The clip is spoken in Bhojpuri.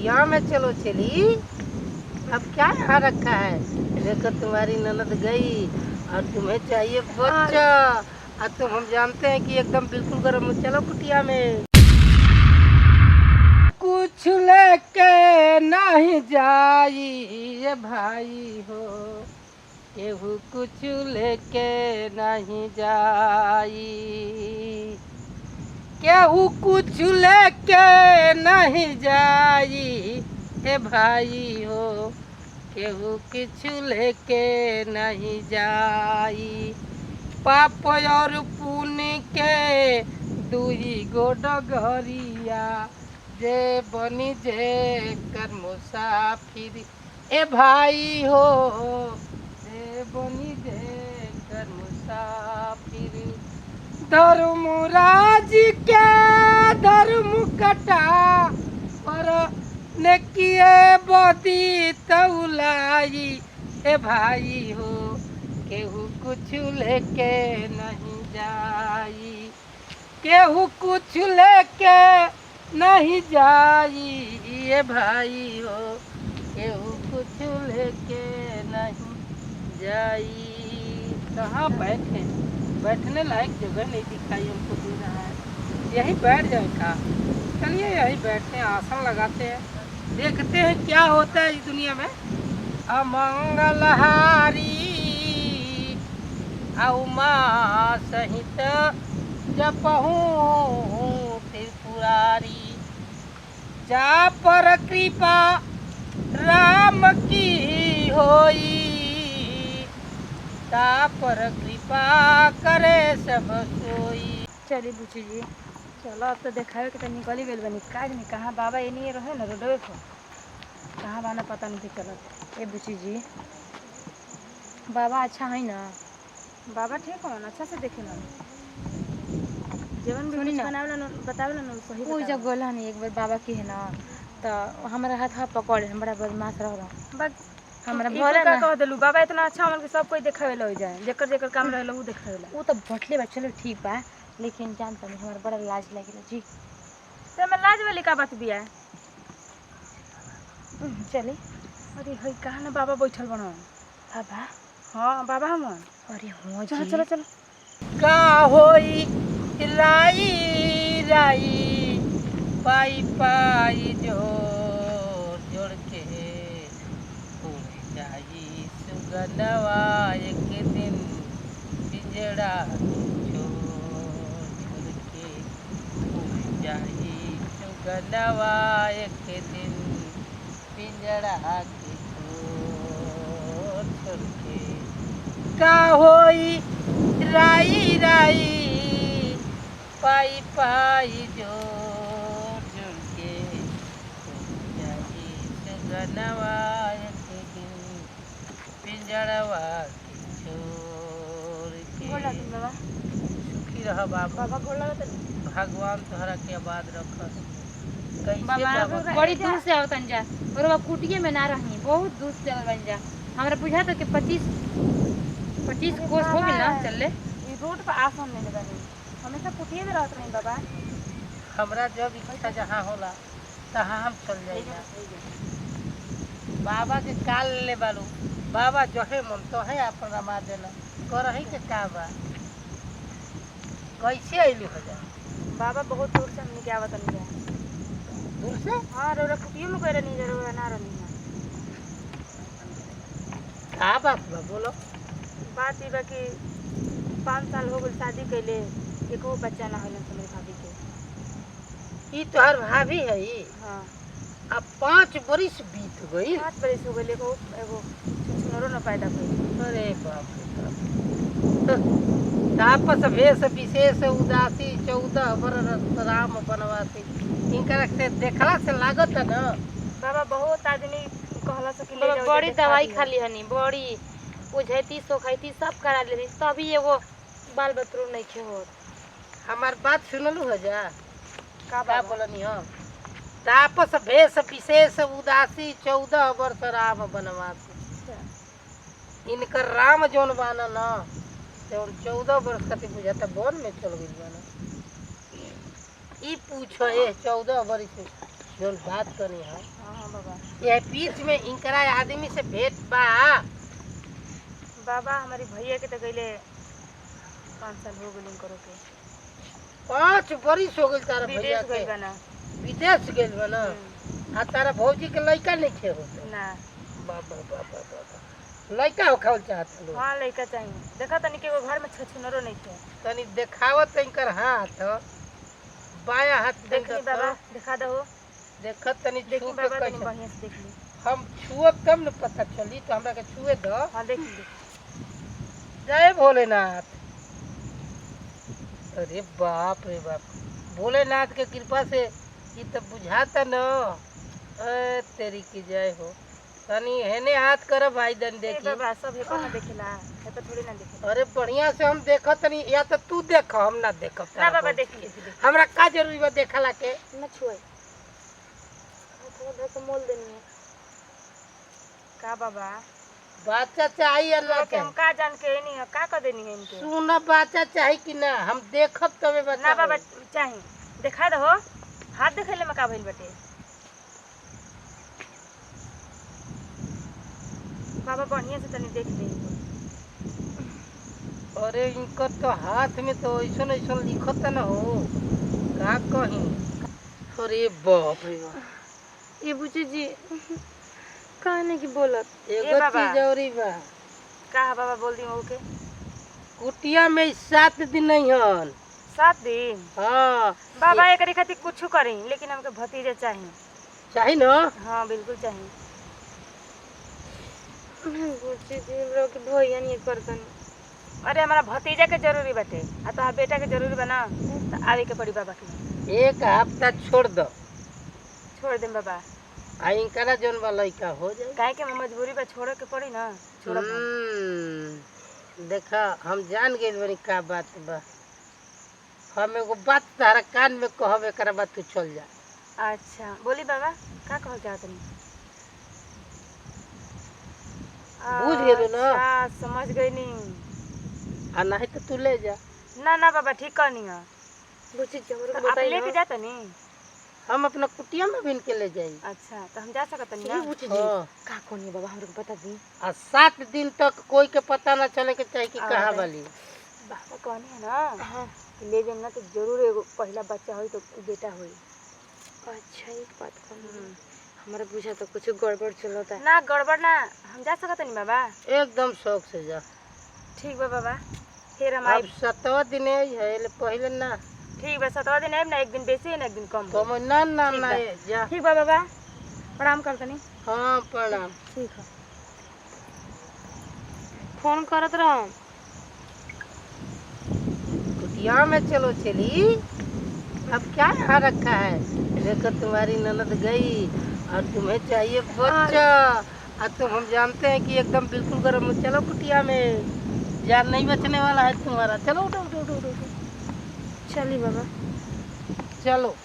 कुटिया में चलो चली। अब क्या यहाँ रखा है? देखो तुम्हारी ननद गई और तुम्हें चाहिए बच्चा, और तुम हम जानते हैं कि एकदम बिल्कुल गर्म। चलो कुटिया में। कुछ लेके नहीं जाई ये भाई हो, केहू कुछ लेके नहीं जाई, केहू कुछ लेके नहीं जाई ए भाई हो, केहू कुछ लेके नहीं जाई। पाप और पुण्य के दुई गो डगरिया, जे बनी जे कर मुसाफिर ए भाई हो, जे बनी जे कर मुसाफिर। धर्मराज के धर्म कटा पर नेकिए बदी तौलाई ए भाई हो, केहू कुछ लेके नहीं जाई, केहू कुछ लेके नहीं जाई ए भाई हो, केहू कुछ लेके नहीं जाई। कहाँ बैठे? बैठने लायक जगह नहीं दिखाई हमको दे रहा है। यहीं बैठ जाए का? चलिए यहीं बैठते हैं, आसन लगाते हैं, देखते हैं क्या होता है इस दुनिया में। अमंगलहारी औमा सहित जपहूँ त्रिपुरारी, जा पर कृपा राम की होई, ता पर कृपा करे सब सोई। चलिए बुची जी, चलो अब तो देखावे के तो निकली गई बनी का नहीं। कहाँ बाबा ये नहीं रहे ना रोडवे पर, कहाँ बाना पता नहीं चलत। ए बुची जी, बाबा अच्छा है ना? बाबा ठीक हो ना? अच्छा से देखे ना जीवन भी कुछ बनावे ना बतावे ना सही। वो जब बोला नहीं एक बार बाबा की है ना, तो हमारा हाथ पकड़ बड़ा बदमाश रह बस हमरा भोले ना कह देलू। बाबा इतना अच्छा हमन के सब कोई देखावे ले जाए, जेकर जेकर काम रहला उ देखावे ला। वो तो भटले बा, चलो ठीक बा, लेकिन जानता नहीं हमारा बड़ा लाज लगेला जी। तो मैं लाज वाली का बात बिया चली। अरे हई कहा ना बाबा बैठल बनो। बाबा? हाँ बाबा हम। अरे हो चलो चलो चलो। का होई राई राई पाई पाई जोड़ जोड़ के उड़ जाई सुगनवा एक दिन पिंजड़ा छोड़ छोड़ के उड़ जाई सुगनवा एक दिन पिंजड़ा के छोड़ छोड़ के। का होई राई राई पाई पाई जोड़ जोड़ के उड़ जाई सुगनवा एक दिन पिंजड़वा के छोड़ के। बाबा सुखी रह बाबा। बाबा गोड़ लगा भगवान तोहरा के आबाद रखस। कैसे बाबा बड़ी दूर से आवतन जा और वो कुटिये में ना रही, बहुत दूर से बन जा। हमरा बुझा तो कि 25 कोस हो गइल ना चले। ई रोड पर आसन ले ले बनी, हमेशा कुटिये में रहत रही बाबा। हमरा जब इच्छा जहाँ होला तहाँ हम चल जाइए। बाबा के काल ले बालू, बाबा जहे मन तहे अपन रमा देना करही के का बा। कैसे अइलू हो जा? बाबा बहुत दूर से हमने क्या आवतन जा। दूर से? हाँ रोरा कुटिये में गए नहीं जरूर ना रही ना। का बात बा बोलो। बात ई बा कि 5 साल हो गए शादी कैले, एको बच्चा ना होलन से मेरी भाभी के। ई तोहर भाभी है ई? हाँ। अब 5 बरिस बीत गई। 5 बरिस हो गए, एगो छुछुनरो ना पैदा कइल। अरे बाप रे बाप। तापस भेष विशेष उदासी 14 बरस राम बनवासी। इनकर से देखला से लागत है ना। बाबा बहुत आदमी कहला से कि ले जाओ, बड़ी दवाई खाली हनी, बड़ी बुझैती सोखैती सब करा लेनी, तभी एगो बाल बतरू नहीं खे होत। हमार बात सुनलू हो जा? का बोलनी हो? तापस भेष विशेष उदासी 14 वर्ष राम बनवासी। इनकर राम जौन बाना ना, जौन 14 वर्ष खातिर बुझाता वन में चल गई बाना। ई पूछो ए 14 वर्ष जोन बात करी है हाँ हाँ बाबा। ये बीच में इनकरा आदमी से भेंट बा। बाबा हमारी भैया के तो गईले 5 साल हो गए करो के 5 बरिस हो गई तारा भैया विदेश गइल के बना। विदेश गेल बा ना। आ तारा भौजी के लड़का नहीं खे होते ना बाबा बाबा बाबा लड़का हो खावल चाहत लोग। हाँ लड़का चाहिए। देखा तनी के वो घर में छछुनरो नहीं थे। तनी देखावत इनकर हाथ बाया हाथ देख ली देंगे बाबा दिखा दो। देखत तनी देखी छू के बाबा तनी कैसे बढ़िया से देख ली। हम छुअब तब न पता चली तो हमरा के छुए दो। हाँ देख ली। जय भोलेनाथ। अरे बाप रे बाप भोलेनाथ के कृपा से ये तो बुझाता न। तेरी की जय हो। तनी हेने हाथ कर भाई दन ए देखी। बाबा सब हे पर ना देखेला हे पर थोड़ी ना देखेला। अरे बढ़िया से हम देखत तनी या तो तू देख हम ना देखब ना बाबा देख ली हमरा का जरूरी बा देखला के। ना छुए थोड़ा तो मोल देनी है का बाबा। बच्चा चाहिए अल्लाह के के। हम का जान के नहीं है का कर देनी है इनके। सुना बच्चा चाहिए कि ना हम देखब तबे बच्चा ना बाबा होई। चाहिए दिखा दो हाथ दिखले में का भइल बटे। बाबा बढ़िया से तनी देख ले। अरे इनकर तो हाथ में तो ऐसा ऐसा लिखत न हो का कहीं। अरे बाप रे बाप ये बुची जी कहने की बोलत एगो बाबा। चीज औरी बा का है बाबा बोल दी ओके। कुटिया में 7 दिन नहीं हन। 7 दिन हाँ बाबा एकरी खातिर कुछ करी लेकिन हमके भतीजा चाहिए। चाहिए ना। हाँ बिल्कुल चाहिए। बुची जी हमरा के भैया नहीं करतन। अरे हमारा भतीजा के जरूरी बाटे आ तोहार बेटा के जरूरी बा ना तो आवे के पड़ी बाबा के। एक हफ्ता छोड़ दो छोड़ देम बाबा आ इनकरा जोन बा लइका हो जाए। काहे के मजबूरी बा छोड़े के पड़ी ना छोड़ब हम। देखा हम जान गए बनी का बात बा। हम एगो बात तारा कान में कहब एकरा बाद तू चल जा। अच्छा बोली बाबा का कहल चाहत नहीं। बुझ गेलू ना। अच्छा समझ गई नहीं। आ नहीं तो तू ले जा। ना ना बाबा ठीक कहनी है। बुची जी हमरे को बताई लेके जाता नहीं। हम अपना कुटिया में बिन के ले जाई। अच्छा तो हम जा सकत नहीं ये ना। बुझ जी का कोनी बाबा हमरे को बता दी। आ 7 दिन तक कोई के पता ना चले के चाहिए कि कहाँ वाली। बाबा कहनी है ना हाँ ले जाना तो जरूर एगो पहला बच्चा होई तो बेटा होई। अच्छा एक बात कहनी हमारे बुझा तो कुछ गड़बड़ चलता है। ना गड़बड़ ना हम जा सकत नहीं बाबा। एकदम शौक से जा। ठीक बा बाबा फिर हम अब 7वां दिन है ले पहले ना। ठीक बा 7वां दिन आइब ना एक दिन बेसी है ना एक दिन कम तो ना ना ना जा। ठीक बा बाबा प्रणाम कर तनी। हाँ प्रणाम। ठीक है फोन करत रहो। कुटिया में चलो चली। अब क्या यहाँ रखा है। देखो तुम्हारी ननद गई और तुम्हें चाहिए बच्चा। और तुम हम जानते हैं कि एकदम बिल्कुल गर्म। चलो कुटिया में जान नहीं बचने वाला है तुम्हारा। चलो उठो उठो उठो उठो। चली बाबा चलो।